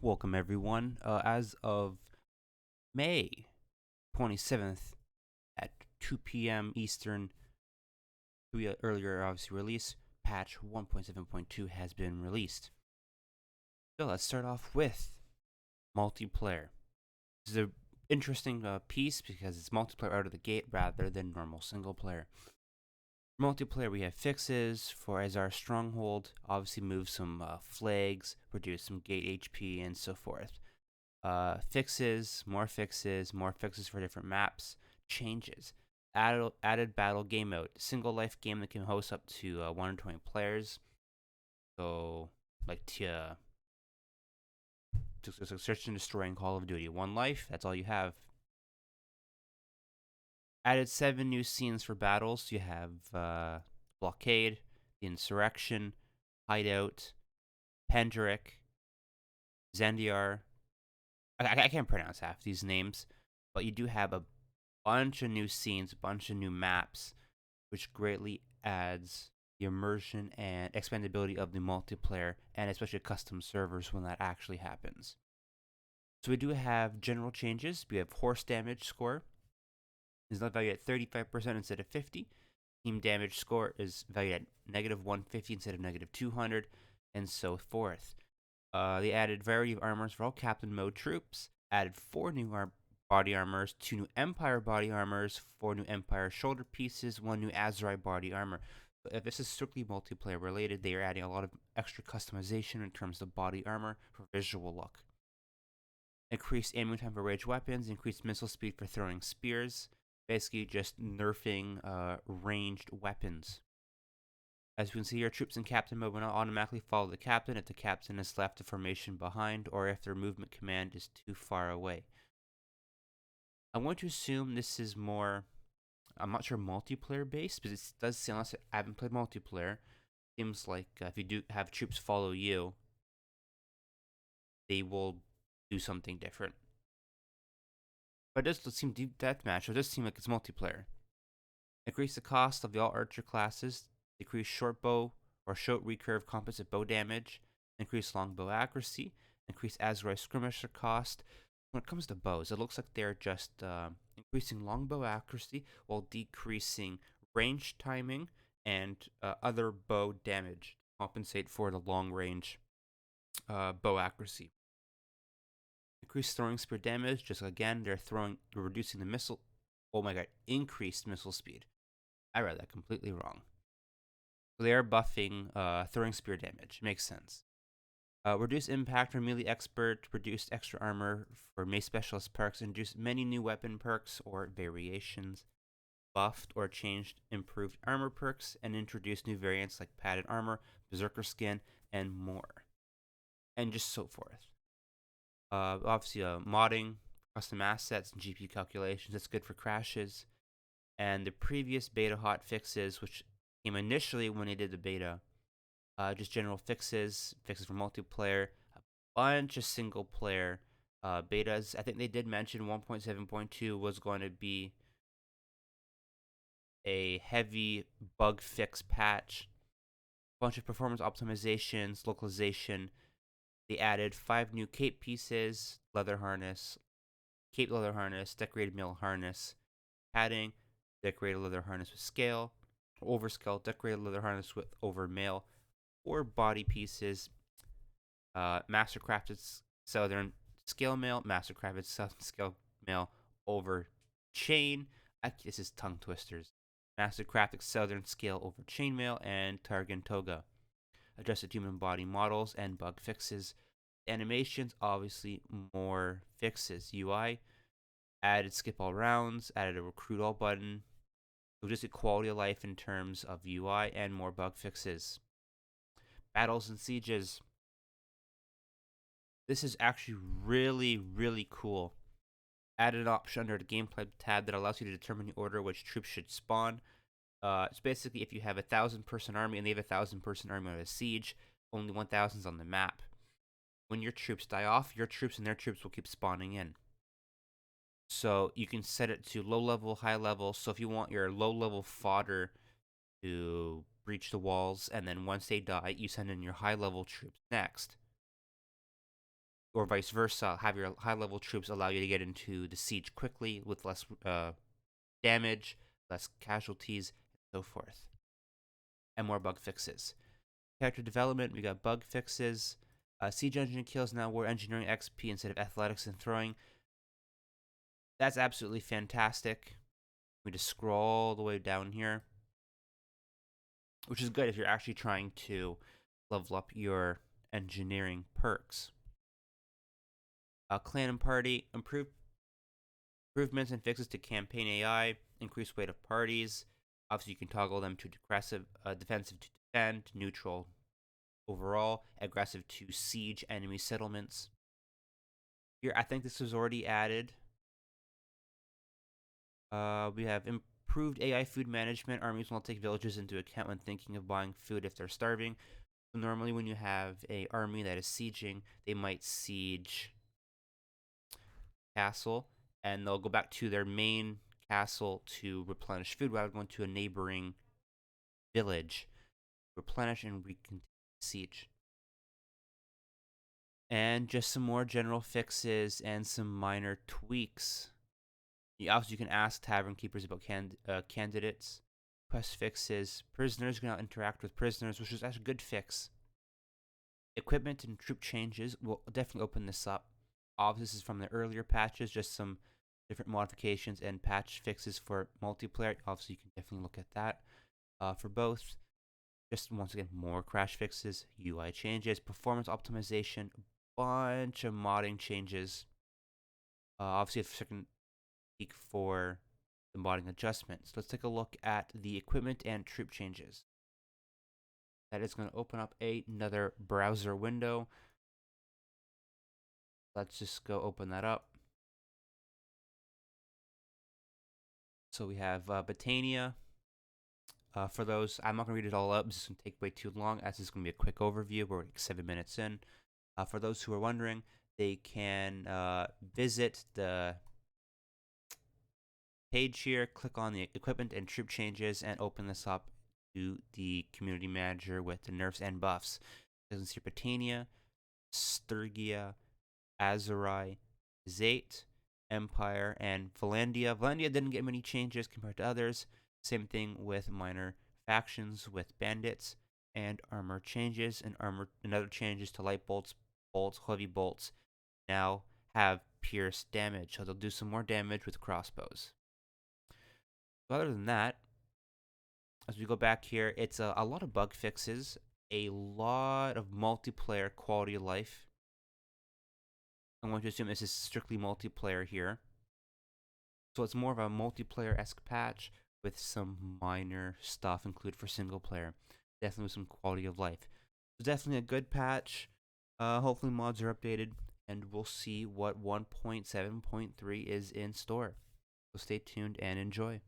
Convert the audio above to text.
Welcome everyone. As of May 27th at 2 p.m. Eastern, we earlier obviously released, patch 1.7.2 has been released. So let's start off with multiplayer. This is an interesting piece because it's multiplayer out of the gate rather than normal single player. For multiplayer, we have fixes for as our stronghold, obviously move some flags, reduce some gate HP, and so forth. Fixes, more fixes, more fixes for different maps, changes. Added battle game mode, single life game that can host up to 120 players. So, like to search and destroy in Call of Duty. One life, that's all you have. Added 7 new scenes for battles. You have Blockade, the Insurrection, Hideout, Pendrick, Zendiar. I can't pronounce half these names, but you do have a bunch of new scenes, a bunch of new maps, which greatly adds the immersion and expandability of the multiplayer, and especially custom servers when that actually happens. So we do have general changes. We have horse damage score is now valued at 35% instead of 50. Team damage score is valued at negative 150 instead of negative 200, and so forth. They added variety of armors for all captain mode troops. Added 4 new body armors, 2 new Empire body armors, 4 new Empire shoulder pieces, 1 new Azrai body armor. But if this is strictly multiplayer related, they are adding a lot of extra customization in terms of body armor for visual look. Increased aiming time for ranged weapons, increased missile speed for throwing spears, basically just nerfing ranged weapons. As you can see, your troops in captain mode will not automatically follow the captain if the captain has left the formation behind or if their movement command is too far away. I'm going to assume this is more, I'm not sure, multiplayer based, but it does seem, unless I haven't played multiplayer, seems like if you do have troops follow you, they will do something different. But it does seem deep deathmatch, so it does seem like it's multiplayer. Increase the cost of the all archer classes, decrease short bow or short recurve composite bow damage, increase longbow accuracy, increase Azrai skirmisher cost. When it comes to bows, it looks like they're just increasing longbow accuracy while decreasing range timing and other bow damage to compensate for the long range bow accuracy. Increased throwing spear damage, just again, they're reducing the missile. Oh my god, increased missile speed. I read that completely wrong. So they are buffing throwing spear damage. Makes sense. Reduced impact for melee expert, reduced extra armor for mace specialist perks, introduced many new weapon perks or variations, buffed or changed improved armor perks, and introduced new variants like padded armor, berserker skin, and more. And just so forth. Obviously, modding, custom assets, and GPU calculations. That's good for crashes. And the previous beta hot fixes, which came initially when they did the beta, just general fixes for multiplayer, a bunch of single player betas. I think they did mention 1.7.2 was going to be a heavy bug fix patch, a bunch of performance optimizations, localization. They added 5 new cape pieces, leather harness, cape leather harness, decorated mail harness, padding, decorated leather harness with scale, overscale, decorated leather harness with over mail, 4 body pieces, mastercrafted southern scale mail, mastercrafted southern scale mail over chain. This is tongue twisters. Mastercrafted southern scale over chainmail and Targan toga. Adjusted human body models and bug fixes. Animations, obviously more fixes. UI added skip all rounds, added a recruit all button. So just a quality of life in terms of UI and more bug fixes. Battles and sieges. This is actually really, really cool. Added an option under the gameplay tab that allows you to determine the order which troops should spawn. It's basically if you have 1,000-person army and they have 1,000-person army on a siege, only 1,000 is on the map. When your troops die off, your troops and their troops will keep spawning in. So you can set it to low level, high level. So if you want your low level fodder to breach the walls, and then once they die, you send in your high level troops next. or vice versa, have your high level troops allow you to get into the siege quickly with less damage, less casualties, and so forth, and more bug fixes. Character development, we got bug fixes. Siege engine kills now war engineering XP instead of athletics and throwing. That's absolutely fantastic. We just scroll all the way down here, which is good if you're actually trying to level up your engineering perks. Clan and party, improvements and fixes to campaign AI, increased weight of parties. Obviously, you can toggle them to defensive to defend, neutral overall, aggressive to siege enemy settlements. Here, I think this was already added. We have improved AI food management. Armies will take villages into account when thinking of buying food if they're starving. So normally, when you have a army that is sieging, they might siege castle, and they'll go back to their main castle to replenish food rather than going to a neighboring village, replenish and recontinue siege. And just some more general fixes and some minor tweaks. Also, you can ask tavern keepers about candidates. Quest fixes. Prisoners can now interact with prisoners, which is actually a good fix. Equipment and troop changes. We'll definitely open this up. Obviously, this is from the earlier patches, just some different modifications and patch fixes for multiplayer. Obviously, you can definitely look at that. For both, just once again, more crash fixes, UI changes, performance optimization, a bunch of modding changes. Obviously, a second peek for the modding adjustments. Let's take a look at the equipment and troop changes. That is going to open up another browser window. Let's just go open that up. So we have Botania. For those, I'm not going to read it all up. This is going to take way too long, as this is going to be a quick overview. We're like 7 minutes in. For those who are wondering, they can visit the page here, click on the equipment and troop changes, and open this up to the community manager with the nerfs and buffs. You can see Britannia, Sturgia, Azurai, Zate, Empire, and Valandia. Valandia didn't get many changes compared to others. Same thing with minor factions with bandits, and armor changes and other changes to light bolts, heavy bolts now have pierce damage, so they'll do some more damage with crossbows. So other than that, as we go back here, it's a lot of bug fixes, a lot of multiplayer quality of life. I'm going to assume this is strictly multiplayer here. So it's more of a multiplayer-esque patch with some minor stuff included for single player. Definitely with some quality of life. So definitely a good patch. Hopefully mods are updated, and we'll see what 1.7.3 is in store. So stay tuned and enjoy.